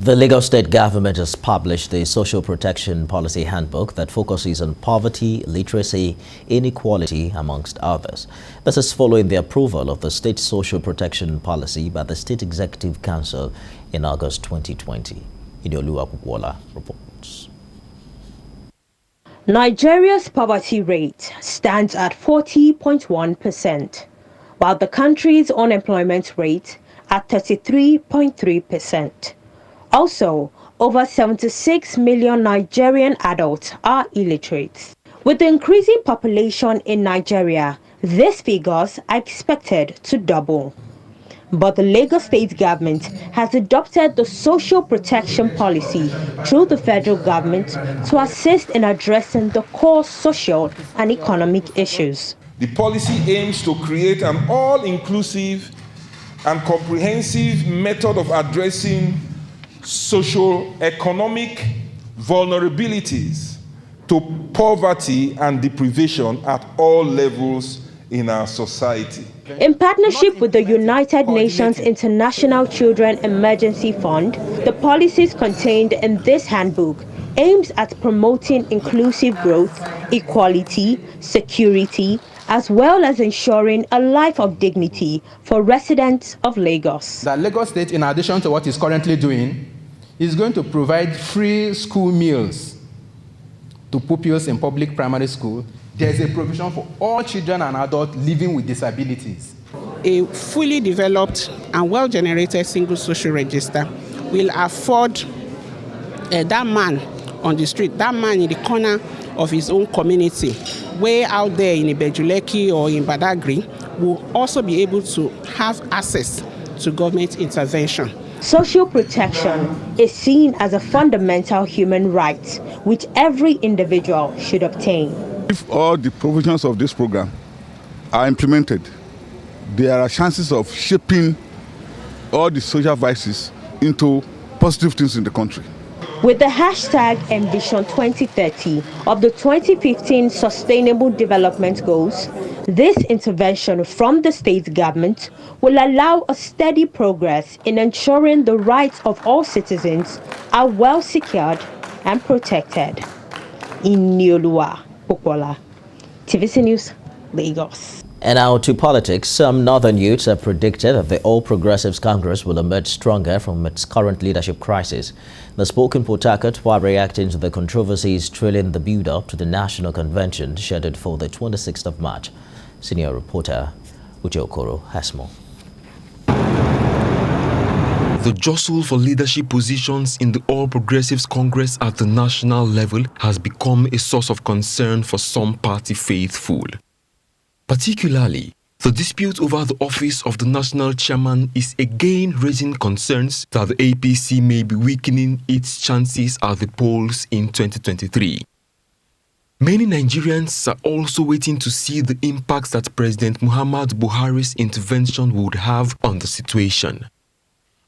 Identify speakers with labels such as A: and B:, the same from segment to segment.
A: The Lagos State government has published the Social Protection Policy Handbook that focuses on poverty, literacy, inequality, amongst others. This is following the approval of the State Social Protection Policy by the State Executive Council in August 2020. Idioluwa Kukwala reports.
B: Nigeria's poverty rate stands at 40.1%, while the country's unemployment rate at 33.3%. Also, over 76 million Nigerian adults are illiterate. With the increasing population in Nigeria, these figures are expected to double. But the Lagos State government has adopted the social protection policy through the federal government to assist in addressing the core social and economic issues.
C: The policy aims to create an all-inclusive and comprehensive method of addressing socio-economic vulnerabilities to poverty and deprivation at all levels in our society.
B: In partnership with the United Nations International Children Emergency Fund, the policies contained in this handbook aims at promoting inclusive growth, equality, security, as well as ensuring a life of dignity for residents of Lagos.
D: The Lagos State, in addition to what it's currently doing, is going to provide free school meals to pupils in public primary school. There's a provision for all children and adults living with disabilities.
E: A fully developed and well-generated single social register will afford that man on the street, that man in the corner of his own community, way out there in Ibejuleki or in Badagry, will also be able to have access to government intervention.
B: Social protection is seen as a fundamental human right which every individual should obtain.
F: If all the provisions of this program are implemented, there are chances of shaping all the social vices into positive things in the country.
B: With the hashtag Ambition 2030 of the 2015 Sustainable Development Goals, this intervention from the state government will allow a steady progress in ensuring the rights of all citizens are well secured and protected. Idioluwa Kukwala, TVC News, Lagos.
A: And now to politics. Some northern youths have predicted that the All Progressives Congress will emerge stronger from its current leadership crisis. They spoke in Port Harcourt while reacting to the controversies trailing the build-up to the National Convention scheduled for the 26th of March. Senior reporter Uche Okoro has more.
G: The jostle for leadership positions in the All Progressives Congress at the national level has become a source of concern for some party faithful. Particularly, the dispute over the office of the national chairman is again raising concerns that the APC may be weakening its chances at the polls in 2023. Many Nigerians are also waiting to see the impacts that President Muhammadu Buhari's intervention would have on the situation.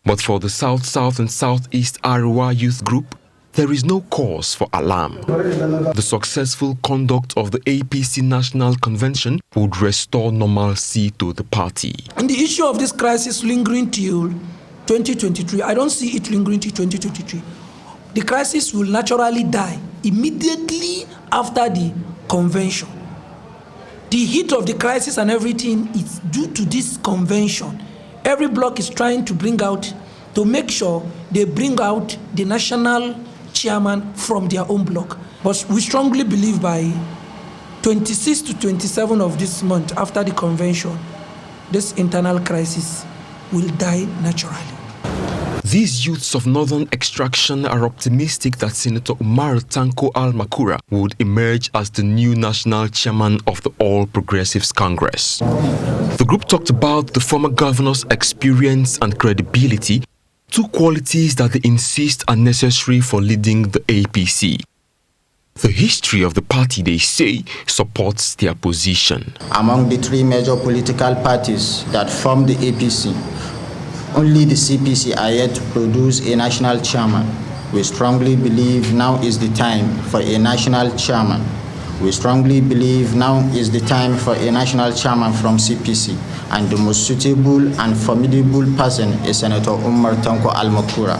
G: But for the South and Southeast Arewa Youth Group, there is no cause for alarm. The successful conduct of the APC National Convention would restore normalcy to the party.
H: And the issue of this crisis lingering till 2023, I don't see it lingering till 2023. The crisis will naturally die immediately after the convention. The heat of the crisis and everything is due to this convention. Every bloc is trying to bring out, to make sure they bring out the national chairman from their own bloc. But we strongly believe by 26 to 27 of this month, after the convention, this internal crisis will die naturally.
G: These youths of northern extraction are optimistic that Senator Umar Tanko Al-Makura would emerge as the new national chairman of the All Progressives Congress. The group talked about the former governor's experience and credibility, two qualities that they insist are necessary for leading the APC. The history of the party, they say, supports their position.
I: Among the three major political parties that form the APC, only the CPC are yet to produce a national chairman. We strongly believe now is the time for a national chairman. We strongly believe now is the time for a national chairman from CPC, and the most suitable and formidable person is Senator Umar Tanko Al-Makura.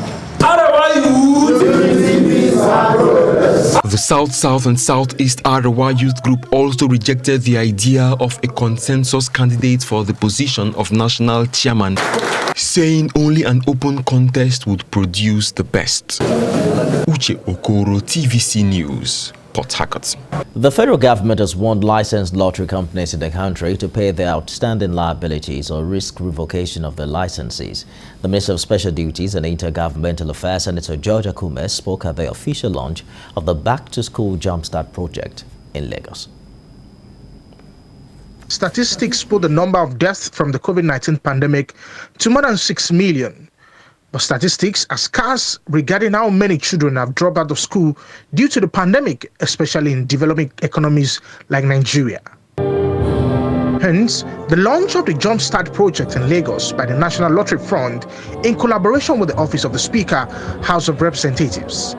G: The South and Southeast Arawa Youth Group also rejected the idea of a consensus candidate for the position of national chairman, saying only an open contest would produce the best. Uche Okoro, TVC News, Port Harcourt.
A: The federal government has warned licensed lottery companies in the country to pay their outstanding liabilities or risk revocation of their licenses. The Minister of Special Duties and Intergovernmental Affairs, Senator George Akume, spoke at the official launch of the Back to School Jumpstart project in Lagos.
J: Statistics put the number of deaths from the COVID-19 pandemic to more than 6 million. But statistics are scarce regarding how many children have dropped out of school due to the pandemic, especially in developing economies like Nigeria. Hence, the launch of the Jumpstart project in Lagos by the National Lottery Fund in collaboration with the Office of the Speaker, House of Representatives.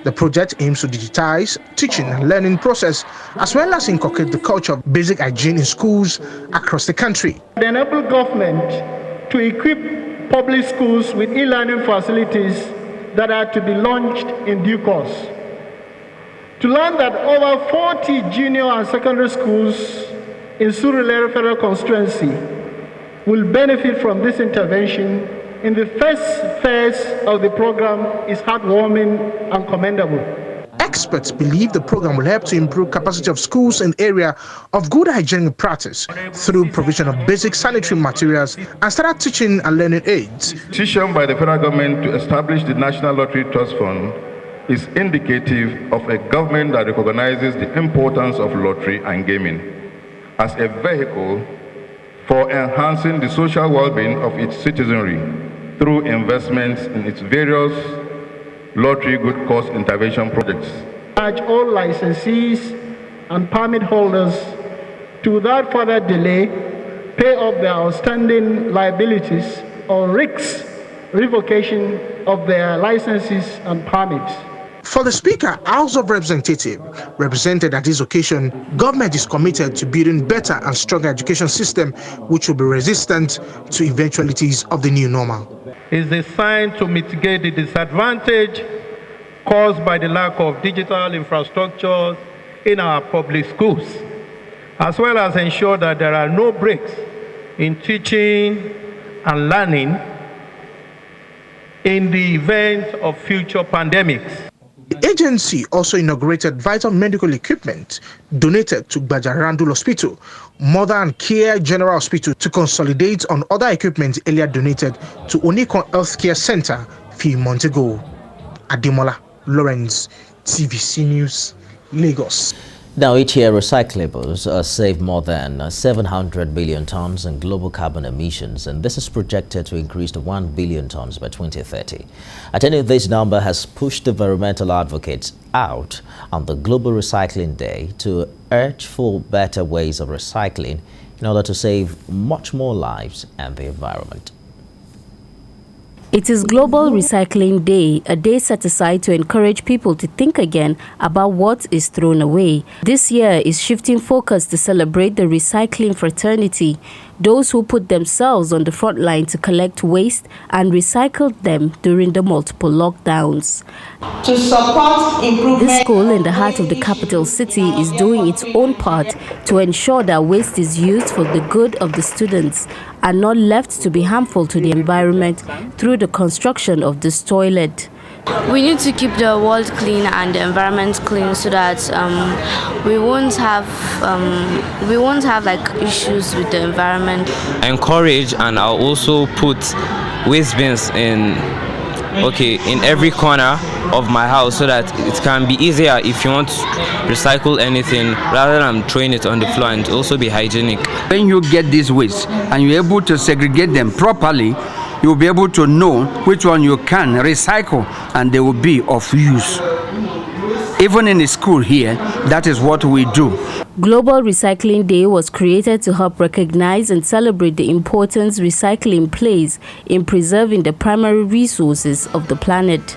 J: The project aims to digitize teaching and learning process as well as inculcate the culture of basic hygiene in schools across the country.
K: They enable government to equip public schools with e-learning facilities that are to be launched in due course. To learn that over 40 junior and secondary schools in Surulere Federal Constituency will benefit from this intervention in the first phase of the program is heartwarming and commendable.
J: Experts believe the program will help to improve capacity of schools in the area of good hygienic practice through provision of basic sanitary materials and standard teaching and learning aids.
L: Decision by the federal government to establish the National Lottery Trust Fund is indicative of a government that recognizes the importance of lottery and gaming as a vehicle for enhancing the social well-being of its citizenry through investments in its various lottery good cause intervention projects.
K: Urge all licensees and permit holders to, without further delay, pay off their outstanding liabilities or risk revocation of their licenses and permits.
J: For the Speaker, House of Representatives represented at this occasion, government is committed to building better and stronger education system which will be resistant to eventualities of the new normal.
K: Is designed to mitigate the disadvantage caused by the lack of digital infrastructure in our public schools, as well as ensure that there are no breaks in teaching and learning in the event of future pandemics.
J: The agency also inaugurated vital medical equipment donated to Bajarandul Hospital, Mother and Care General Hospital to consolidate on other equipment earlier donated to Onikon Healthcare Center a few months ago. Ademola Lawrence, TVC News, Lagos.
A: Now, each year, recyclables save more than 700 billion tons in global carbon emissions, and this is projected to increase to 1 billion tons by 2030. Attaining this number has pushed environmental advocates out on the Global Recycling Day to urge for better ways of recycling in order to save much more lives and the environment.
M: It is Global Recycling Day, a day set aside to encourage people to think again about what is thrown away. This year is shifting focus to celebrate the recycling fraternity, those who put themselves on the front line to collect waste and recycle them during the multiple lockdowns.
N: To support improvement.
M: This school in the heart of the capital city is doing its own part to ensure that waste is used for the good of the students and not left to be harmful to the environment through the construction of this toilet.
O: We need to keep the world clean and the environment clean so that we won't have like issues with the environment.
P: Encourage, and I'll also put waste bins in every corner of my house so that it can be easier if you want to recycle anything rather than throwing it on the floor, and also be hygienic.
Q: When you get this waste and you're able to segregate them properly, you'll be able to know which one you can recycle and they will be of use. Even in the school here, that is what we do.
M: Global Recycling Day was created to help recognize and celebrate the importance recycling plays in preserving the primary resources of the planet.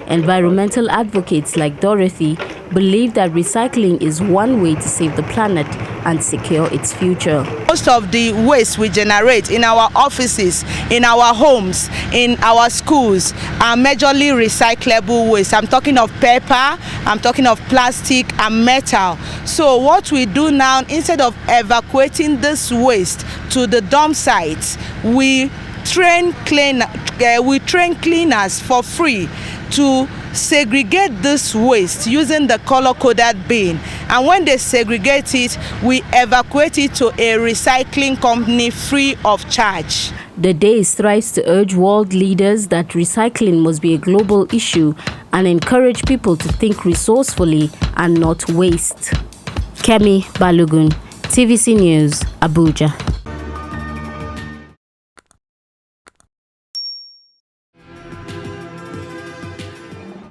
M: Environmental advocates like Dorothy believe that recycling is one way to save the planet and secure its future.
R: Most of the waste we generate in our offices, in our homes, in our schools are majorly recyclable waste. I'm talking of paper, I'm talking of plastic and metal. So what we do now, instead of evacuating this waste to the dump sites, we train cleaners for free to segregate this waste using the color-coded bin, and when they segregate it, we evacuate it to a recycling company free of charge.
M: The day strives to urge world leaders that recycling must be a global issue and encourage people to think resourcefully and not waste. Kemi Balogun, TVC News, Abuja.